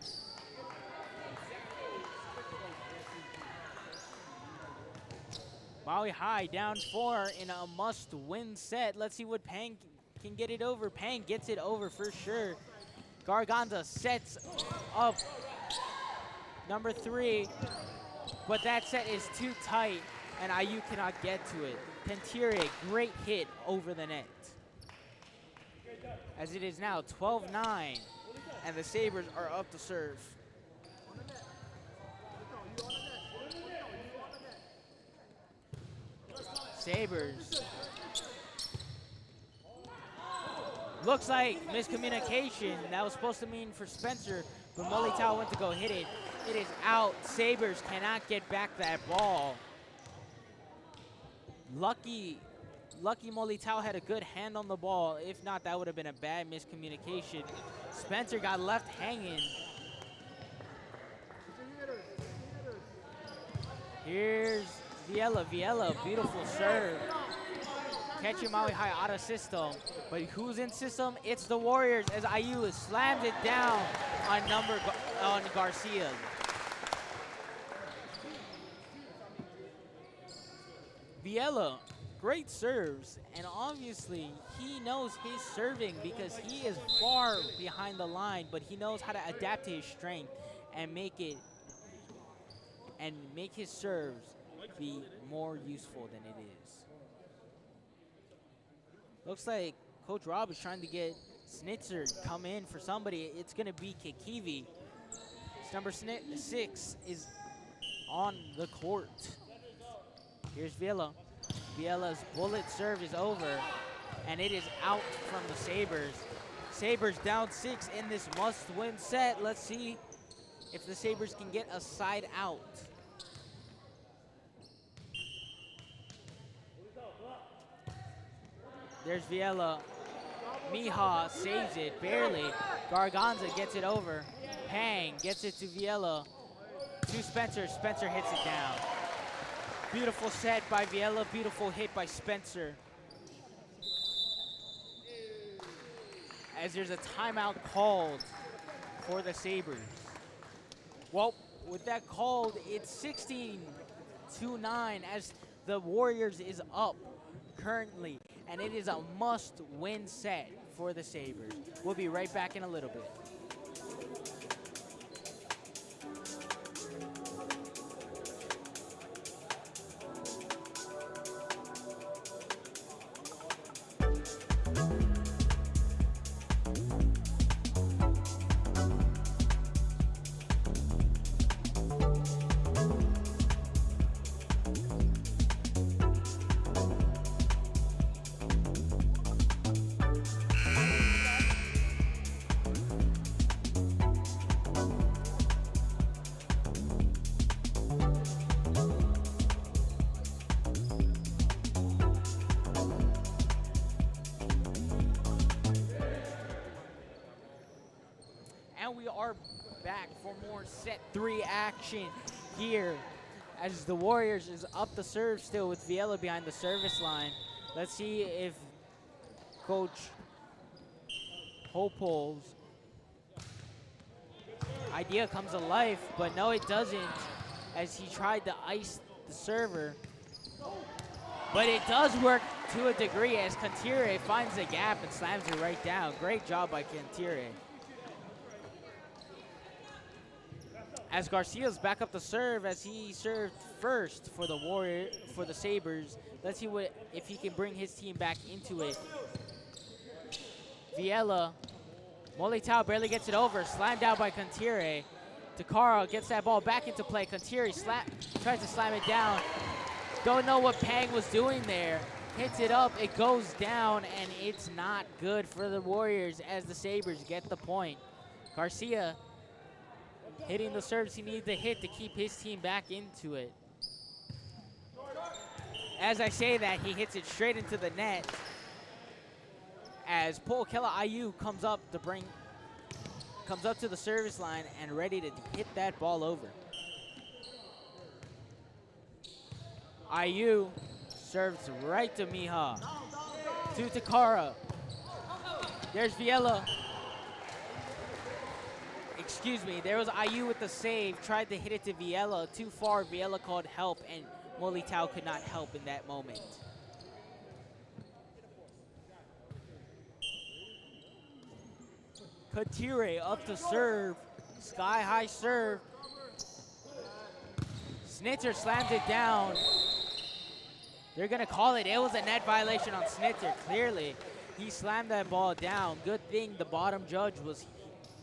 Maui High down 4 in a must-win set. Let's see what Pang can get it over. Pang gets it over for sure. Garganza sets up number 3, but that set is too tight, and IU cannot get to it. Pentire, great hit over the net. As it is now 12-9, and the Sabers are up to serve. Sabers. Looks like miscommunication. That was supposed to mean for Spencer, but Molitao went to go hit it. It is out. Sabers cannot get back that ball. Lucky Molitao had a good hand on the ball. If not, that would have been a bad miscommunication. Spencer got left hanging. Here's Viella. Viella, beautiful serve. Catching Maui High out of system. But who's in system? It's the Warriors as IU slams it down on Garcia. Viella, great serves, and obviously he knows his serving because he is far behind the line, but he knows how to adapt to his strength and make his serves be more useful than it is. Looks like Coach Rob is trying to get Snitzer to come in for somebody. It's going to be Kekivi. Number 6 is on the court. Here's Viella. Viella's bullet serve is over, and it is out from the Sabers. Sabers down 6 in this must-win set. Let's see if the Sabers can get a side out. There's Viella. Mija saves it, barely. Garganza gets it over. Pang gets it to Viella. To Spencer. Spencer hits it down. Beautiful set by Viella. Beautiful hit by Spencer. As there's a timeout called for the Sabers. Well, with that called, it's 16-9 as the Warriors is up currently. And it is a must-win set for the Sabers. We'll be right back in a little bit. are back for more set 3 action here as the Warriors is up the serve still with Viella behind the service line. Let's see if Coach Hopol's idea comes to life, but no, it doesn't, as he tried to ice the server. But it does work to a degree as Cantire finds the gap and slams it right down. Great job by Cantire. As Garcia's back up the serve as he served first for the Sabers. Let's see if he can bring his team back into it. Viella, Molitao barely gets it over, slammed down by Cantire. Takara gets that ball back into play. Cantire tries to slam it down. Don't know what Pang was doing there. Hits it up, it goes down, and it's not good for the Warriors as the Sabers get the point. Garcia hitting the serves he needs to hit to keep his team back into it. As I say that, he hits it straight into the net as Polkela Ayu comes up to the service line and ready to hit that ball over. Ayu serves right to Miha. To Takara. There's Viella. Excuse me, there was Ayu with the save. Tried to hit it to Viella. Too far, Viella called help, and Molitao could not help in that moment. Cantire up to serve. Sky high serve. Snitzer slams it down. They're gonna call it. It was a net violation on Snitzer, clearly. He slammed that ball down. Good thing the bottom judge was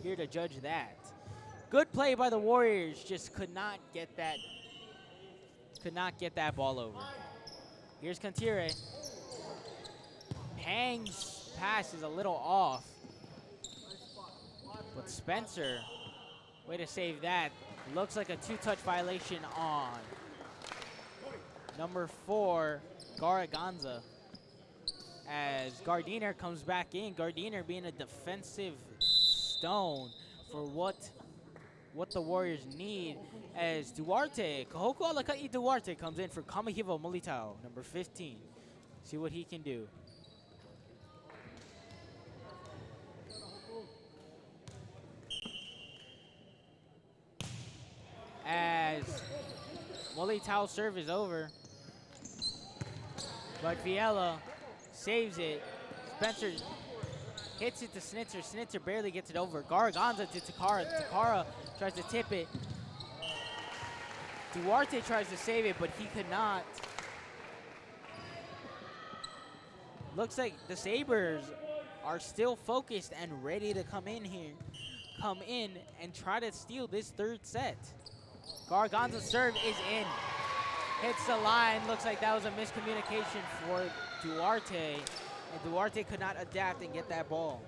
here to judge that. Good play by the Warriors, just could not get that ball over. Here's Cantire. Pang's pass is a little off. But Spencer, way to save that. Looks like a 2-touch violation on number 4, Garaganza. As Gardiner comes back in, Gardiner being a defensive stone for what the Warriors need, as Duarte, Kahoku Alakai Duarte comes in for Kamahiva Molitao, number 15. See what he can do. As Molitao's serve is over, but Viella saves it. Spencer hits it to Snitzer. Snitzer barely gets it over. Garaganza to Takara. Takara tries to tip it. Duarte tries to save it, but he could not. Looks like the Sabers are still focused and ready to come in and try to steal this third set. Garaganza's serve is in. Hits the line. Looks like that was a miscommunication for Duarte. And Duarte could not adapt and get that ball.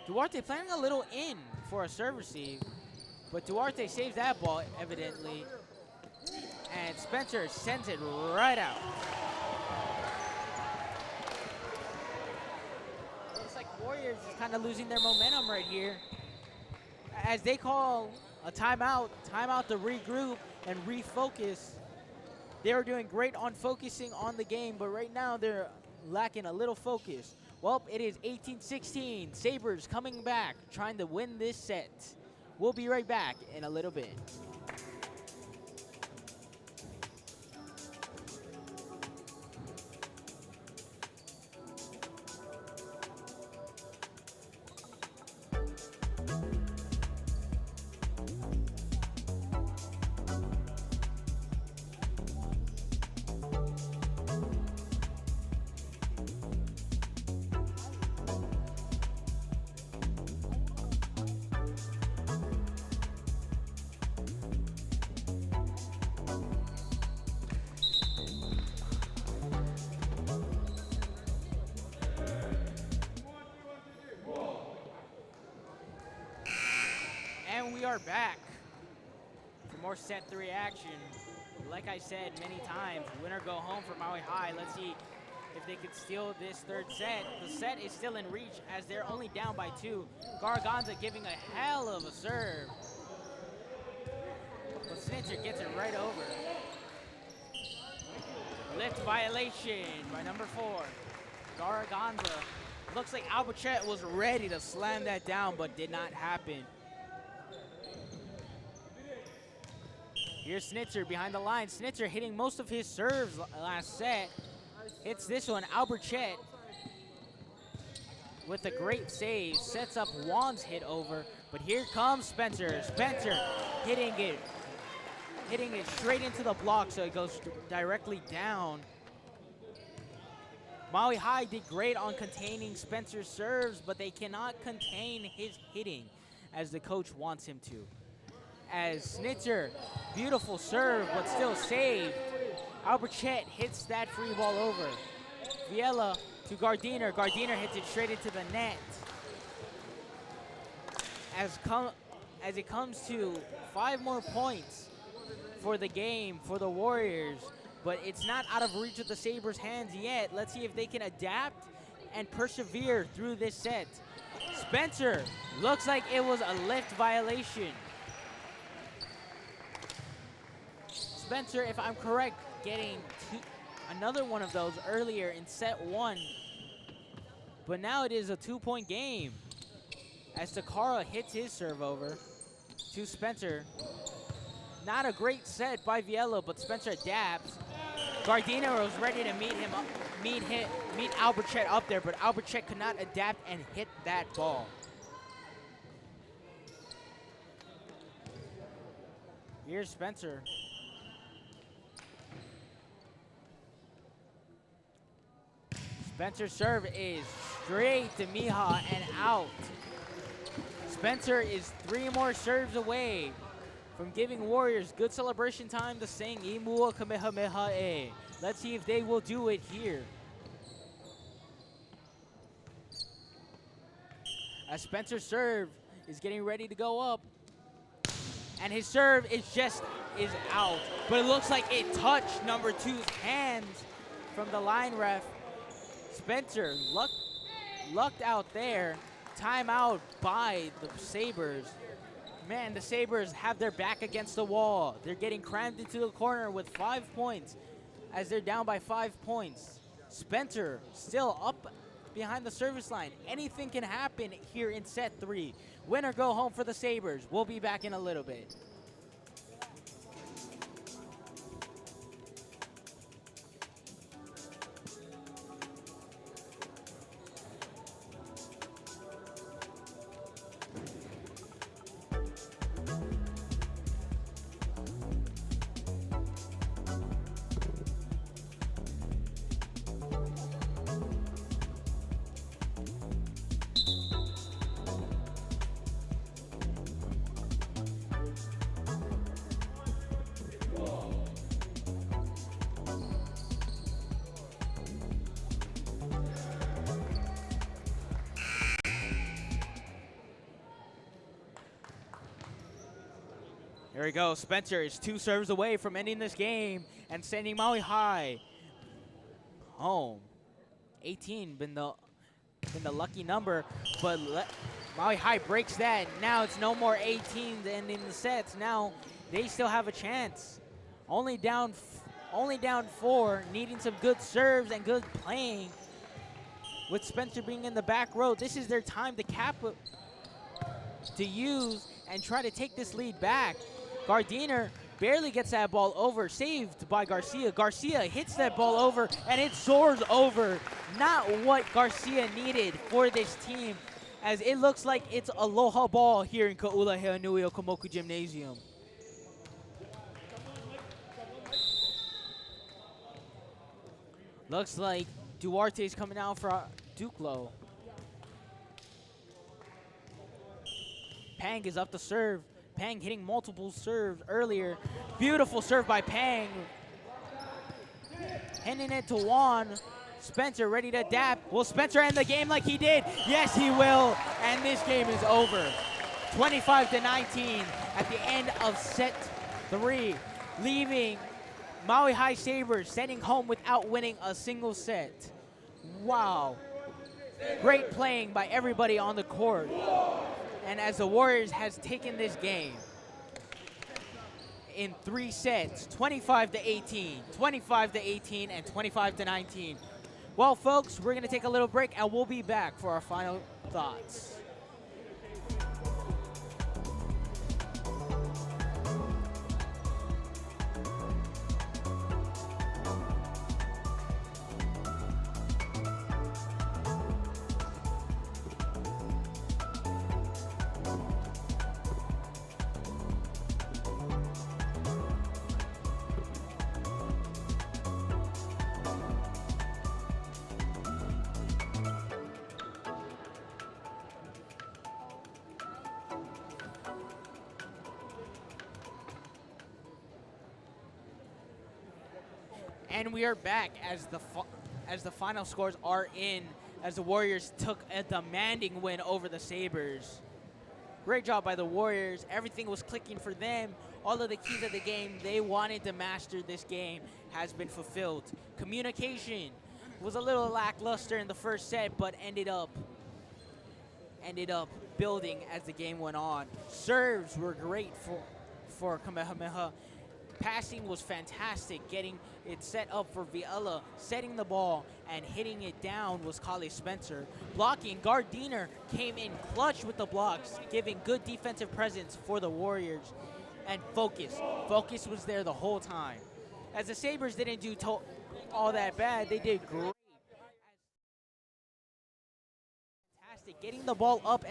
Duarte planning a little in for a serve receive, but Duarte saves that ball, evidently. And Spencer sends it right out. Looks like Warriors is kind of losing their momentum right here, as they call a timeout to regroup and refocus. They were doing great on focusing on the game, but right now they're lacking a little focus. Well, it is 18-16. Sabers coming back, trying to win this set. We'll be right back in a little bit. We are back for more set 3 action. Like I said many times, winner go home for Maui High. Let's see if they could steal this third set. The set is still in reach as they're only down by 2. Garganza giving a hell of a serve. But Snitzer gets it right over. Lift violation by number 4. Garganza. Looks like Albuquerque was ready to slam that down, but did not happen. Here's Snitzer behind the line. Snitzer hitting most of his serves last set. Hits this one. Albuquerque with a great save. Sets up Juan's hit over. But here comes Spencer. Spencer hitting it straight into the block, so it goes directly down. Maui High did great on containing Spencer's serves, but they cannot contain his hitting as the coach wants him to. As Snitzer, beautiful serve, but still saved. Albuquerque hits that free ball over. Viella to Gardiner. Gardiner hits it straight into the net. As it comes to 5 more points for the game for the Warriors, but it's not out of reach of the Sabres' hands yet. Let's see if they can adapt and persevere through this set. Spencer, looks like it was a lift violation. Spencer, if I'm correct, getting another one of those earlier in set 1. But now it is a 2-point game as Takara hits his serve over to Spencer. Not a great set by Viella, but Spencer adapts. Gardiner was ready to meet Albuquerque up there, but Albuquerque could not adapt and hit that ball. Here's Spencer. Spencer's serve is straight to Miha and out. Spencer is 3 more serves away from giving Warriors good celebration time to sing Imua Kamehameha E. Let's see if they will do it here. As Spencer's serve is getting ready to go up. And his serve is out. But it looks like it touched number 2's hands from the line ref. Spencer lucked out there. Timeout by the Sabres. Man, the Sabres have their back against the wall. They're getting crammed into the corner with 5 points as they're down by 5 points. Spencer still up behind the service line. Anything can happen here in set 3. Win or go home for the Sabres. We'll be back in a little bit. There we go. Spencer is 2 serves away from ending this game and sending Maui High home. 18 been the lucky number, but Maui High breaks that. Now it's no more 18 ending the sets. Now they still have a chance. Only down 4, needing some good serves and good playing. With Spencer being in the back row, this is their time to use and try to take this lead back. Gardiner barely gets that ball over, saved by Garcia. Garcia hits that ball over, and it soars over. Not what Garcia needed for this team, as it looks like it's aloha ball here in Ka'ula Komoku Gymnasium. Looks like Duarte's coming out for Duclo. Pang is up to serve. Pang hitting multiple serves earlier. Beautiful serve by Pang. Handing it to Juan. Spencer ready to adapt. Will Spencer end the game like he did? Yes, he will. And this game is over. 25-19 at the end of set 3, leaving Maui High Sabres sending home without winning a single set. Wow. Great playing by everybody on the court. And as the Warriors has taken this game in 3 sets, 25 to 18, 25 to 18, and 25 to 19. Well, folks, we're going to take a little break, and we'll be back for our final thoughts. And we are back as the final scores are in, as the Warriors took a demanding win over the Sabers. Great job by the Warriors. Everything was clicking for them. All of the keys of the game they wanted to master this game has been fulfilled. Communication was a little lackluster in the first set, but ended up building as the game went on. Serves were great for Kamehameha. Passing was fantastic, getting it set up for Viella, setting the ball and hitting it down was Kale Spencer. Blocking, Gardiner came in clutch with the blocks, giving good defensive presence for the Warriors. And focus was there the whole time. As the Sabers didn't do all that bad, they did great. Fantastic, getting the ball up and